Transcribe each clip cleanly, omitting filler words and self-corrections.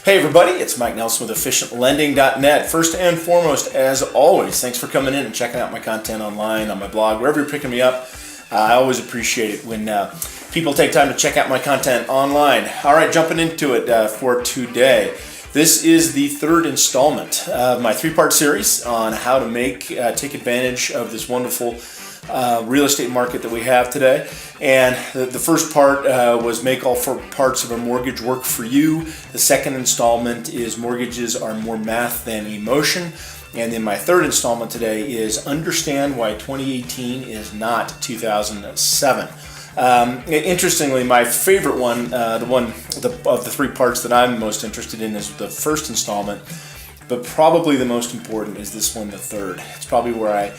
Hey everybody, it's Mike Nelson with EfficientLending.net. First and foremost, as always, thanks for coming in and checking out my content online, on my blog, wherever you're picking me up. I always appreciate it when people take time to check out my content online. All right, jumping into it for today. This is the third installment of my three-part series on how to take advantage of this wonderful real estate market that we have today. And the first part was make all four parts of a mortgage work for you. The second installment is mortgages are more math than emotion. And then my third installment today is understand why 2018 is not 2007. Interestingly, my favorite one, of the three parts that I'm most interested in, is the first installment, but probably the most important is this one, the third. It's probably where I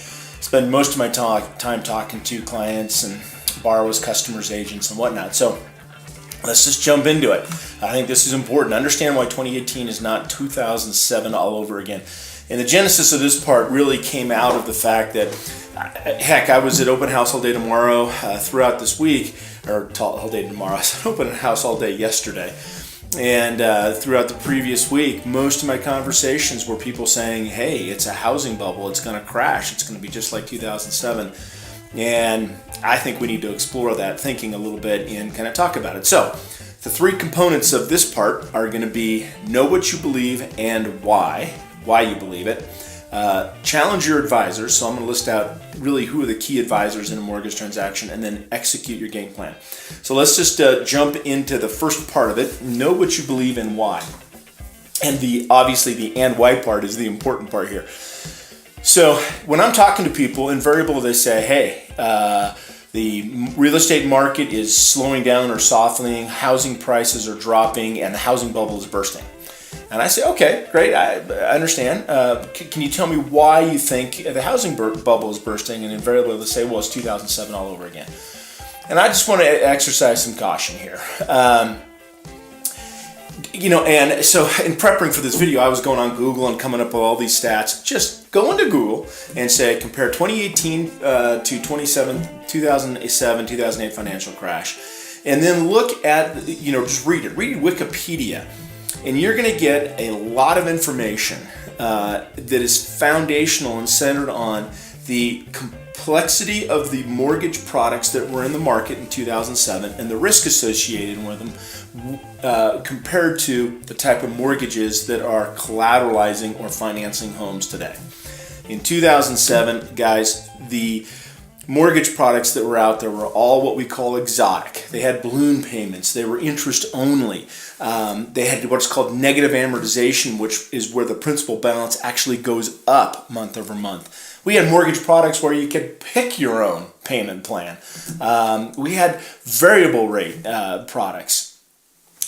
spend most of my time talking to clients and borrowers, customers, agents, and whatnot. So let's just jump into it. I think this is important. Understand why 2018 is not 2007 all over again. And the genesis of this part really came out of the fact that, heck, I was at open house all day tomorrow throughout this week, or all day tomorrow. I was at open house all day yesterday. And throughout the previous week, most of my conversations were people saying, hey, it's a housing bubble, it's going to crash, it's going to be just like 2007. And I think we need to explore that thinking a little bit and kind of talk about it. So the three components of this part are going to be know what you believe and why you believe it. Challenge your advisors. So I'm going to list out really who are the key advisors in a mortgage transaction, and then execute your game plan. So let's just jump into the first part of it. Know what you believe and why. And obviously the and why part is the important part here. So when I'm talking to people, invariably they say, hey, the real estate market is slowing down or softening, housing prices are dropping, and the housing bubble is bursting. And I say, okay, great, I understand. Can you tell me why you think the housing bubble is bursting? And invariably they'll say, well, it's 2007 all over again. And I just want to exercise some caution here. And so in prepping for this video, I was going on Google and coming up with all these stats. Just go into Google and say, compare 2018 to 2007, 2008 financial crash. And then look at, just read it. Read Wikipedia. And you're going to get a lot of information that is foundational and centered on the complexity of the mortgage products that were in the market in 2007 and the risk associated with them compared to the type of mortgages that are collateralizing or financing homes today. In 2007, guys, the mortgage products that were out there were all what we call exotic. They had balloon payments. They were interest only. They had what's called negative amortization, which is where the principal balance actually goes up month over month. We had mortgage products where you could pick your own payment plan. We had variable rate products.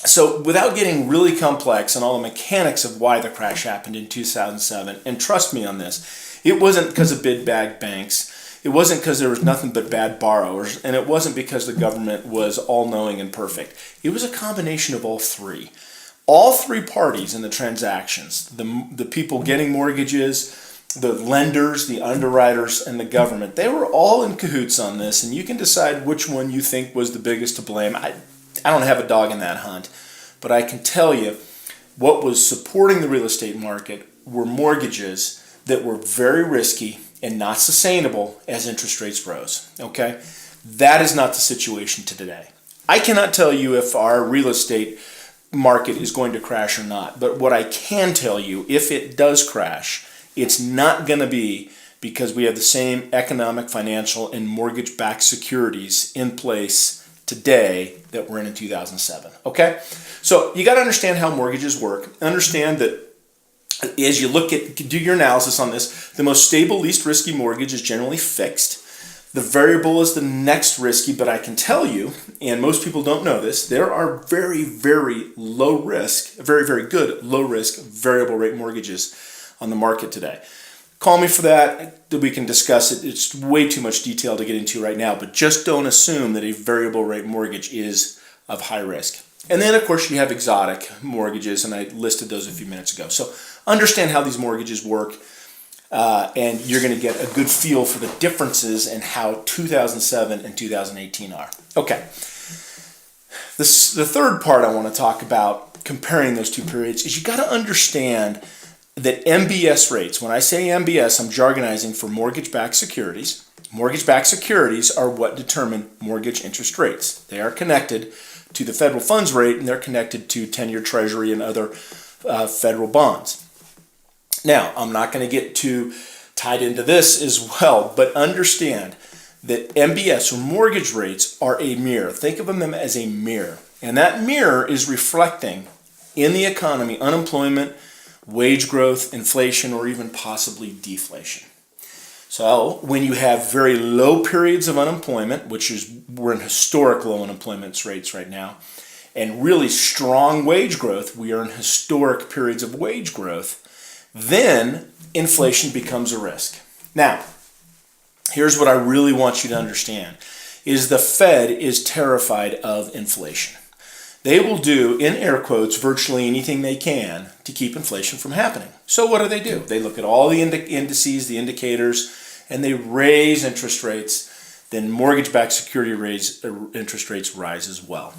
So without getting really complex and all the mechanics of why the crash happened in 2007, and trust me on this, it wasn't because of big bad banks. It wasn't because there was nothing but bad borrowers, and it wasn't because the government was all-knowing and perfect. It was a combination of all three. All three parties in the transactions, the people getting mortgages, the lenders, the underwriters, and the government, they were all in cahoots on this, and you can decide which one you think was the biggest to blame. I don't have a dog in that hunt, but I can tell you what was supporting the real estate market were mortgages that were very risky and not sustainable as interest rates rose, okay? That is not the situation today. I cannot tell you if our real estate market is going to crash or not, but what I can tell you, if it does crash, it's not going to be because we have the same economic, financial, and mortgage-backed securities in place today that were in 2007, okay? So you got to understand how mortgages work. Understand that as you do your analysis on this, the most stable, least risky mortgage is generally fixed. The variable is the next risky, but I can tell you, and most people don't know this, there are very, very low risk, very, very good low risk variable rate mortgages on the market today. Call me for that. We can discuss it. It's way too much detail to get into right now, but just don't assume that a variable rate mortgage is of high risk. And then, of course, you have exotic mortgages, and I listed those a few minutes ago. So understand how these mortgages work, and you're going to get a good feel for the differences in how 2007 and 2018 are. Okay. The third part I want to talk about comparing those two periods is you got to understand that MBS rates, when I say MBS, I'm jargonizing for mortgage-backed securities. Mortgage-backed securities are what determine mortgage interest rates. They are connected to the federal funds rate, and they're connected to 10-year Treasury and other federal bonds. Now, I'm not going to get too tied into this as well, but understand that MBS, or mortgage rates, are a mirror. Think of them as a mirror. And that mirror is reflecting in the economy unemployment, wage growth, inflation, or even possibly deflation. So when you have very low periods of unemployment, we're in historic low unemployment rates right now, and really strong wage growth, we are in historic periods of wage growth, then inflation becomes a risk. Now, here's what I really want you to understand, is the Fed is terrified of inflation. They will do, in air quotes, virtually anything they can to keep inflation from happening. So what do? They look at all the indices, the indicators, and they raise interest rates. Then mortgage-backed security interest rates rise as well.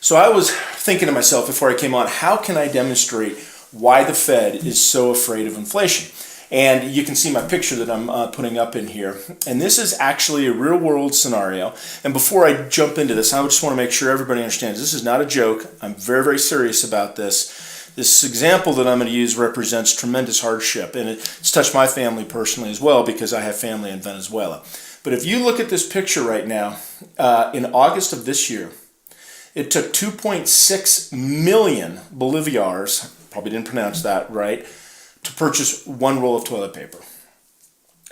So I was thinking to myself before I came on, how can I demonstrate why the Fed is so afraid of inflation? And you can see my picture that I'm putting up in here. And this is actually a real-world scenario. And before I jump into this, I just want to make sure everybody understands this is not a joke. I'm very, very serious about this. This example that I'm going to use represents tremendous hardship. And it's touched my family personally as well because I have family in Venezuela. But if you look at this picture right now, in August of this year, it took 2.6 million bolivars, probably didn't pronounce that right, to purchase one roll of toilet paper.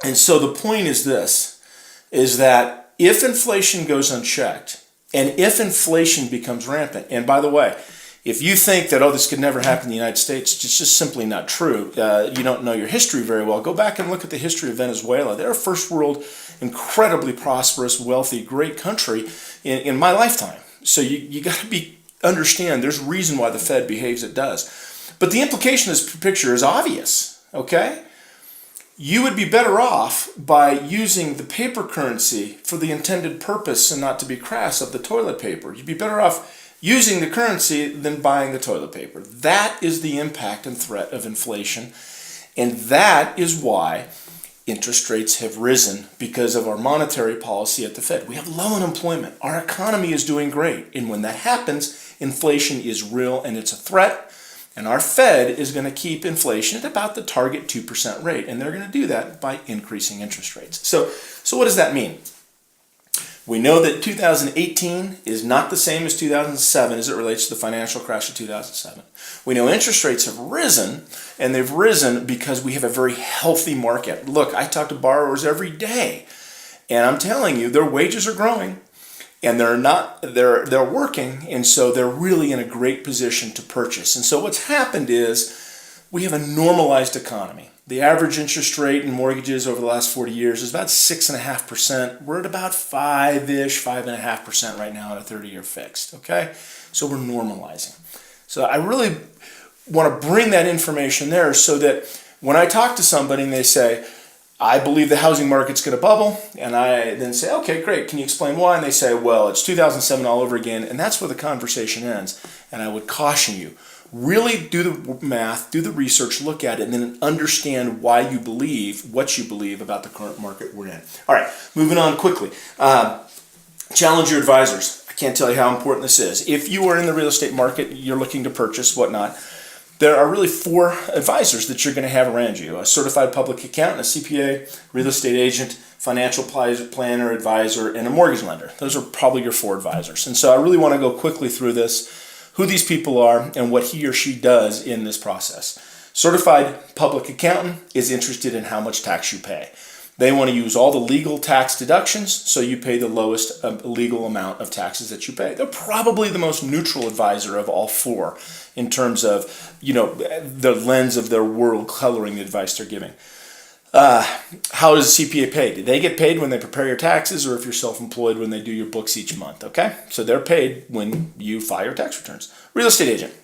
And so the point is this, is that if inflation goes unchecked, and if inflation becomes rampant, and by the way, if you think that, this could never happen in the United States, it's just simply not true. You don't know your history very well. Go back and look at the history of Venezuela. They're a first world, incredibly prosperous, wealthy, great country in my lifetime. So you got to understand there's a reason why the Fed behaves it does. But the implication of this picture is obvious, okay? You would be better off by using the paper currency for the intended purpose, and not to be crass, of the toilet paper. You'd be better off using the currency than buying the toilet paper. That is the impact and threat of inflation, and that is why interest rates have risen, because of our monetary policy at the Fed. We have low unemployment. Our economy is doing great, and when that happens, inflation is real and it's a threat. And our Fed is going to keep inflation at about the target 2% rate. And they're going to do that by increasing interest rates. So what does that mean? We know that 2018 is not the same as 2007 as it relates to the financial crash of 2007. We know interest rates have risen, and they've risen because we have a very healthy market. Look, I talk to borrowers every day, and I'm telling you, their wages are growing. And they're working, and so they're really in a great position to purchase. And so what's happened is we have a normalized economy. The average interest rate in mortgages over the last 40 years is about 6.5%. We're at about 5.5% right now at a 30-year fixed, okay? So we're normalizing. So I really want to bring that information there so that when I talk to somebody and they say, I believe the housing market's going to bubble, and I then say, okay, great, can you explain why? And they say, well, it's 2007 all over again, and that's where the conversation ends. And I would caution you, really do the math, do the research, look at it, and then understand why you believe what you believe about the current market we're in. All right, moving on quickly. Challenge your advisors. I can't tell you how important this is. If you are in the real estate market, you're looking to purchase, whatnot, there are really 4 advisors that you're going to have around you: a certified public accountant, a CPA, real estate agent, financial planner, advisor, and a mortgage lender. Those are probably your 4 advisors. And so I really want to go quickly through this, who these people are and what he or she does in this process. Certified public accountant is interested in how much tax you pay. They want to use all the legal tax deductions, so you pay the lowest legal amount of taxes that you pay. They're probably the most neutral advisor of all 4 in terms of, the lens of their world coloring the advice they're giving. How is a CPA paid? They get paid when they prepare your taxes, or if you're self-employed, when they do your books each month, okay? So they're paid when you file your tax returns. Real estate agent.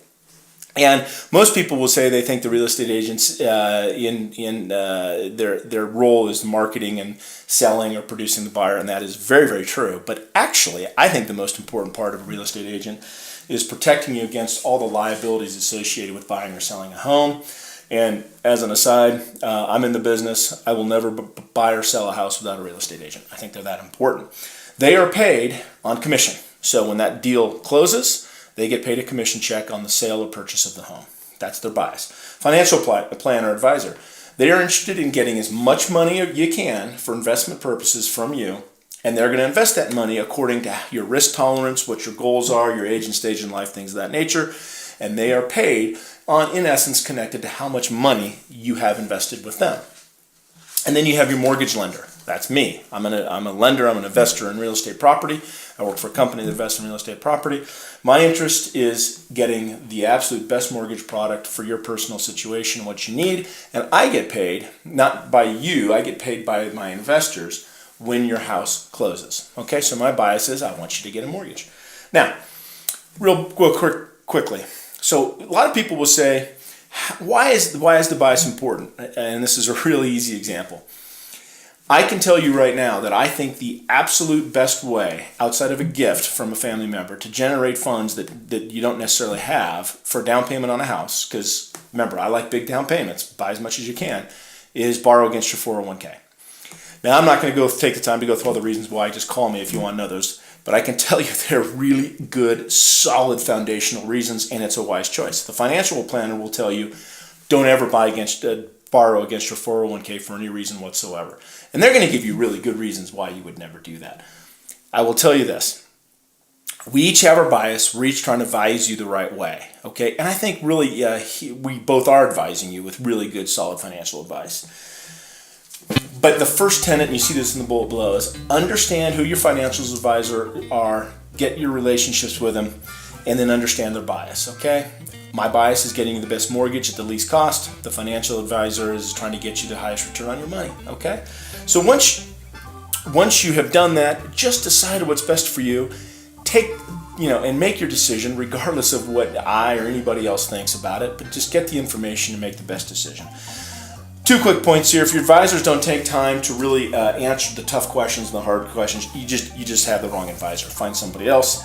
And most people will say they think the real estate agents in their role is marketing and selling or producing the buyer, and that is very, very true. But actually, I think the most important part of a real estate agent is protecting you against all the liabilities associated with buying or selling a home. And as an aside, I'm in the business. I will never buy or sell a house without a real estate agent. I think they're that important. They are paid on commission. So when that deal closes, they get paid a commission check on the sale or purchase of the home. That's their bias. Financial planner or advisor. They are interested in getting as much money as you can for investment purposes from you, and they're going to invest that money according to your risk tolerance, what your goals are, your age and stage in life, things of that nature. And they are paid on, in essence, connected to how much money you have invested with them. And then you have your mortgage lender. That's me. I'm a lender. I'm an investor in real estate property. I work for a company that invests in real estate property. My interest is getting the absolute best mortgage product for your personal situation, what you need. And I get paid, not by you, I get paid by my investors when your house closes. Okay, so my bias is I want you to get a mortgage. Now, quickly. So a lot of people will say, why is the bias important? And this is a really easy example. I can tell you right now that I think the absolute best way, outside of a gift from a family member, to generate funds that you don't necessarily have for a down payment on a house, because remember, I like big down payments, buy as much as you can, is borrow against your 401k. Now, I'm not going to take the time to go through all the reasons why. Just call me if you want to know those. But I can tell you they're really good, solid foundational reasons, and it's a wise choice. The financial planner will tell you, don't ever borrow against your 401k for any reason whatsoever. And they're going to give you really good reasons why you would never do that. I will tell you this. We each have our bias. We're each trying to advise you the right way. Okay? And I think really we both are advising you with really good, solid financial advice. But the first tenet, and you see this in the bullet below, is understand who your financial advisor are, get your relationships with them, and then understand their bias, okay? My bias is getting you the best mortgage at the least cost. The financial advisor is trying to get you the highest return on your money, okay? So once you have done that, just decide what's best for you. And make your decision regardless of what I or anybody else thinks about it, but just get the information to make the best decision. 2 quick points here. If your advisors don't take time to really answer the tough questions and the hard questions, you just have the wrong advisor. Find somebody else.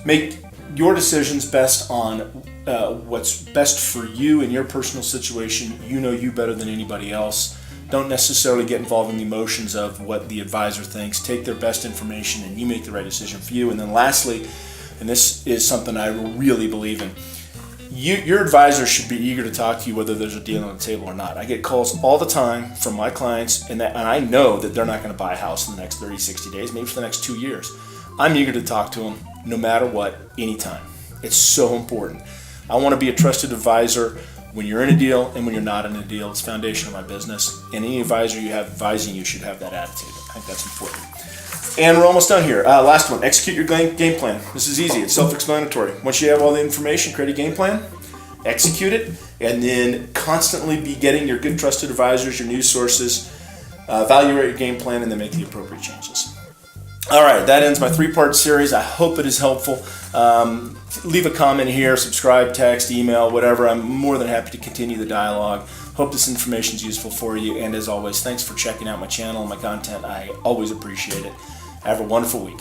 Make your decisions based on what's best for you in your personal situation. You know you better than anybody else. Don't necessarily get involved in the emotions of what the advisor thinks. Take their best information and you make the right decision for you. And then lastly, and this is something I really believe in, your advisor should be eager to talk to you whether there's a deal on the table or not. I get calls all the time from my clients, and I know that they're not going to buy a house in the next 30, 60 days, maybe for the next 2 years. I'm eager to talk to them no matter what, anytime. It's so important. I want to be a trusted advisor when you're in a deal and when you're not in a deal. It's the foundation of my business, and any advisor you have advising you should have that attitude. I think that's important. And we're almost done here. Last one, execute your game plan. This is easy. It's self-explanatory. Once you have all the information, create a game plan, execute it, and then constantly be getting your good trusted advisors, your news sources, evaluate your game plan, and then make the appropriate changes. All right, that ends my 3-part series. I hope it is helpful. Leave a comment here, subscribe, text, email, whatever. I'm more than happy to continue the dialogue. Hope this information is useful for you. And as always, thanks for checking out my channel and my content. I always appreciate it. Have a wonderful week.